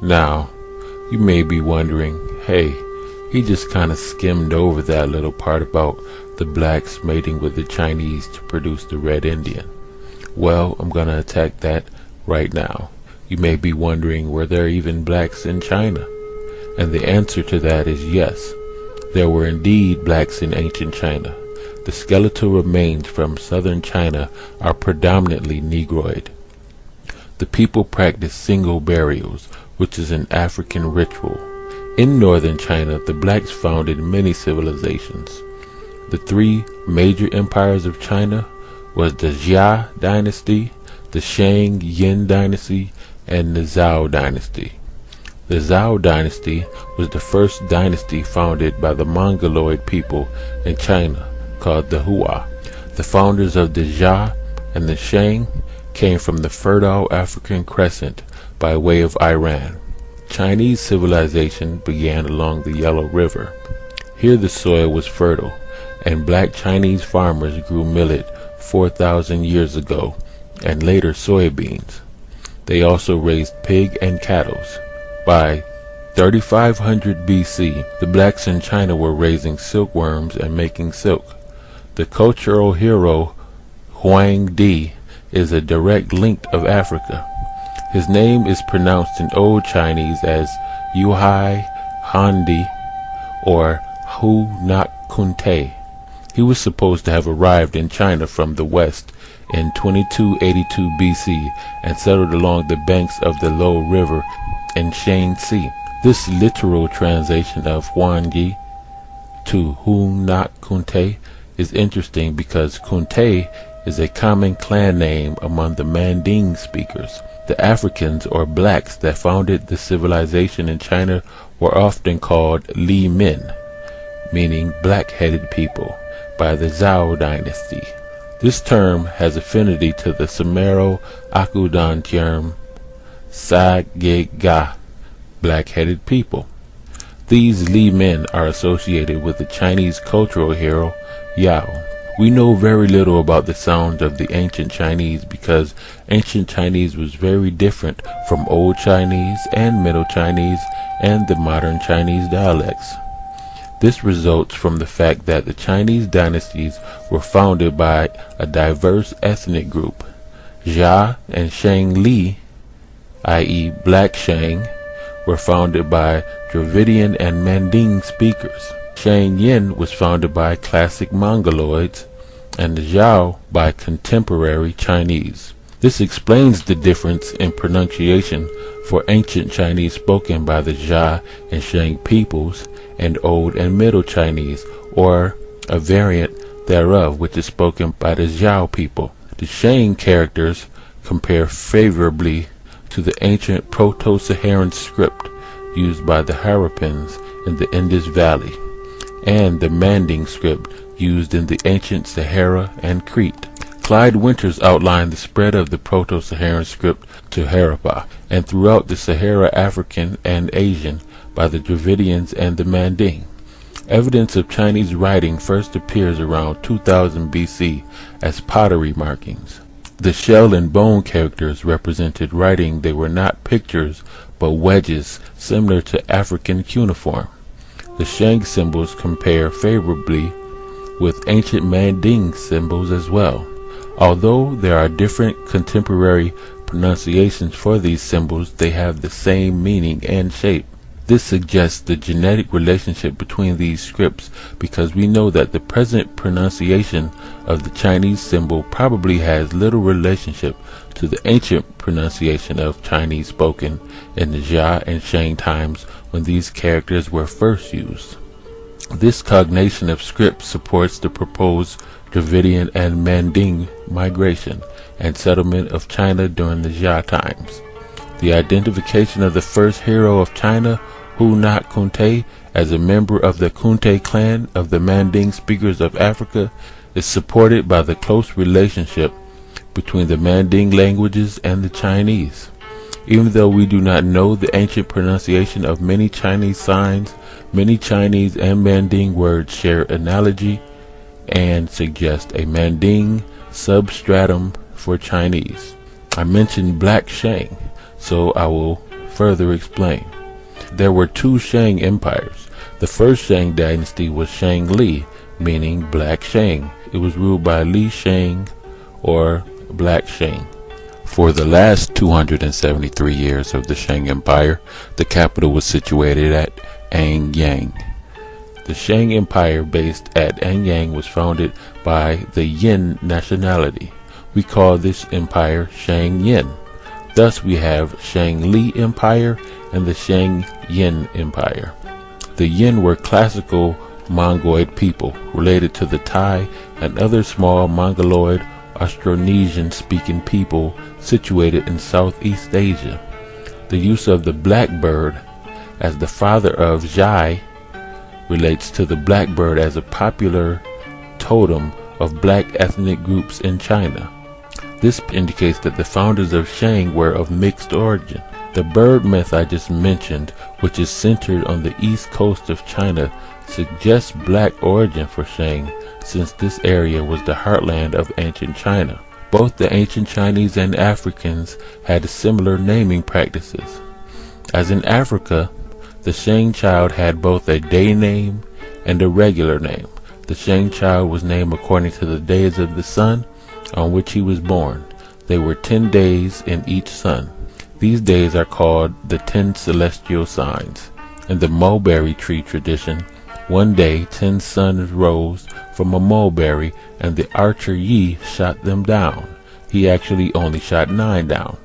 Now, you may be wondering, hey, he just kind of skimmed over that little part about the blacks mating with the Chinese to produce the Red Indian. Well, I'm gonna attack that right now. You may be wondering, were there even blacks in China? And the answer to that is yes. There were indeed blacks in ancient China. The skeletal remains from southern China are predominantly Negroid. The people practiced single burials, which is an African ritual. In northern China, the blacks founded many civilizations. The three major empires of China was the Jia dynasty, the Shang Yin dynasty, and the Zhao dynasty. The Zhao dynasty was the first dynasty founded by the Mongoloid people in China, called the Hua. The founders of the Jia and the Shang came from the fertile African crescent by way of Iran. Chinese civilization began along the Yellow River. Here the soil was fertile, and black Chinese farmers grew millet 4,000 years ago, and later soybeans. They also raised pig and cattle. By 3500 BC, the blacks in China were raising silkworms and making silk. The cultural hero Huang Di is a direct link of Africa. His name is pronounced in Old Chinese as Yuhai Handi or Hu Nak Kunte. He was supposed to have arrived in China from the west in 2282 BC and settled along the banks of the Low River in Shaanxi. This literal translation of Huang Yi to Hu Nak Kunte is interesting because Kunte is a common clan name among the Manding speakers. The Africans or blacks that founded the civilization in China were often called Li Min, meaning black-headed people, by the Zhao dynasty. This term has affinity to the Sumero-Akudan term Sa-ge-ga, black-headed people. These Li Men are associated with the Chinese cultural hero Yao. We know very little about the sounds of the ancient Chinese because ancient Chinese was very different from Old Chinese and Middle Chinese and the modern Chinese dialects. This results from the fact that the Chinese dynasties were founded by a diverse ethnic group. Jia and Shang Li, i.e. Black Shang, were founded by Dravidian and Manding speakers. Shang Yin was founded by classic Mongoloids, and the Zhao by contemporary Chinese. This explains the difference in pronunciation for ancient Chinese spoken by the Jia and Shang peoples and Old and Middle Chinese, or a variant thereof which is spoken by the Zhao people. The Shang characters compare favorably to the ancient Proto-Saharan script used by the Harappans in the Indus Valley, and the Manding script used in the ancient Sahara and Crete. Clyde Winters outlined the spread of the Proto-Saharan script to Harappa and throughout the Sahara African and Asian by the Dravidians and the Manding. Evidence of Chinese writing first appears around 2000 BC as pottery markings. The shell and bone characters represented writing. They were not pictures but wedges similar to African cuneiform. The Shang symbols compare favorably with ancient Manding symbols as well. Although there are different contemporary pronunciations for these symbols, they have the same meaning and shape. This suggests the genetic relationship between these scripts because we know that the present pronunciation of the Chinese symbol probably has little relationship to the ancient pronunciation of Chinese spoken in the Jia and Shang times when these characters were first used. This cognation of script supports the proposed Dravidian and Manding migration and settlement of China during the Jia times. The identification of the first hero of China, Hu Nak Kunte, as a member of the Kunte clan of the Manding speakers of Africa is supported by the close relationship between the Manding languages and the Chinese. Even though we do not know the ancient pronunciation of many Chinese signs, many Chinese and Manding words share analogy and suggest a Manding substratum for Chinese. I mentioned Black Shang, so I will further explain. There were two Shang empires. The first Shang dynasty was Shang Li, meaning Black Shang. It was ruled by Li Shang, or Black Shang. For the last 273 years of the Shang Empire, the capital was situated at Anyang. The Shang Empire based at Anyang was founded by the Yin nationality. We call this empire Shang Yin. Thus we have Shang Li Empire and the Shang Yin Empire. The Yin were classical Mongoloid people related to the Thai and other small Mongoloid Austronesian-speaking people situated in Southeast Asia. The use of the blackbird as the father of Zhai relates to the blackbird as a popular totem of black ethnic groups in China. This indicates that the founders of Shang were of mixed origin. The bird myth I just mentioned, which is centered on the east coast of China, suggests black origin for Shang, since this area was the heartland of ancient China. Both the ancient Chinese and Africans had similar naming practices. As in Africa, the Shang child had both a day name and a regular name. The Shang child was named according to the days of the sun on which he was born. There were 10 days in each sun. These days are called the 10 celestial signs. In the mulberry tree tradition, one day 10 suns rose from a mulberry, and the archer Yi shot them down. He actually only shot 9 down.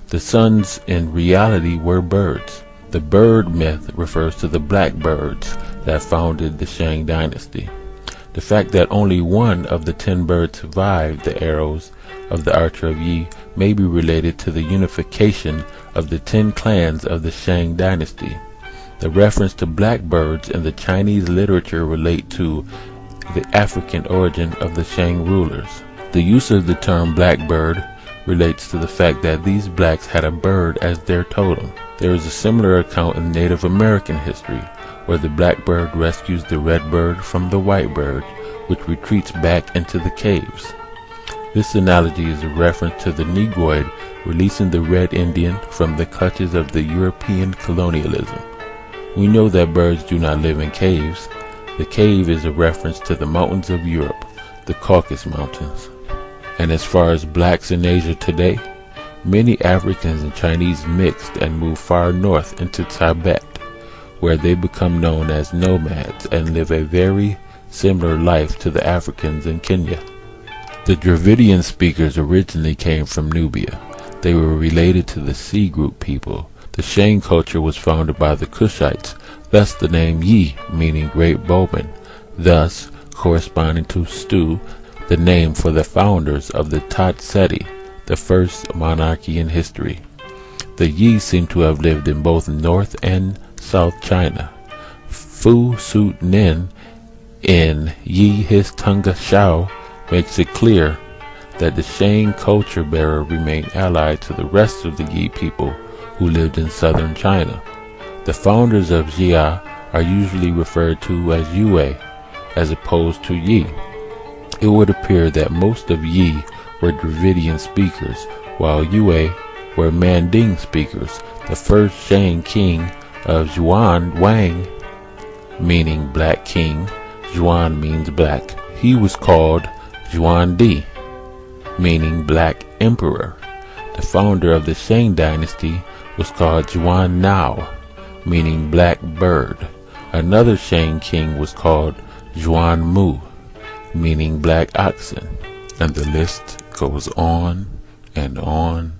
The suns in reality were birds. The bird myth refers to the blackbirds that founded the Shang dynasty. The fact that only one of the 10 birds survived the arrows of the archer of Yi may be related to the unification of the 10 clans of the Shang dynasty. The reference to blackbirds in the Chinese literature relate to the African origin of the Shang rulers. The use of the term blackbird relates to the fact that these blacks had a bird as their totem. There is a similar account in Native American history, where the blackbird rescues the red bird from the white bird, which retreats back into the caves. This analogy is a reference to the Negroid releasing the red Indian from the clutches of the European colonialism. We know that birds do not live in caves. The cave is a reference to the mountains of Europe, the Caucasus Mountains. And as far as blacks in Asia today, many Africans and Chinese mixed and moved far north into Tibet, where they become known as nomads and live a very similar life to the Africans in Kenya. The Dravidian speakers originally came from Nubia. They were related to the Sea Group people. The Shang culture was founded by the Kushites, thus the name Yi, meaning great bowman, thus corresponding to Stu, the name for the founders of the Tat Seti, the first monarchy in history. The Yi seem to have lived in both North and South China. Fu Sut Nin in Yi His Tunga Shao makes it clear that the Shang culture bearer remained allied to the rest of the Yi people who lived in southern China. The founders of Jia are usually referred to as Yue as opposed to Yi. It would appear that most of Yi were Dravidian speakers, while Yue were Manding speakers. The first Shang king of Zhuan Wang, meaning black king, Zhuan means black. He was called Zhuan Di, meaning black emperor. The founder of the Shang dynasty was called Zhuan Nao, meaning black bird. Another Shang king was called Zhuan Mu, meaning black oxen. And the list goes on and on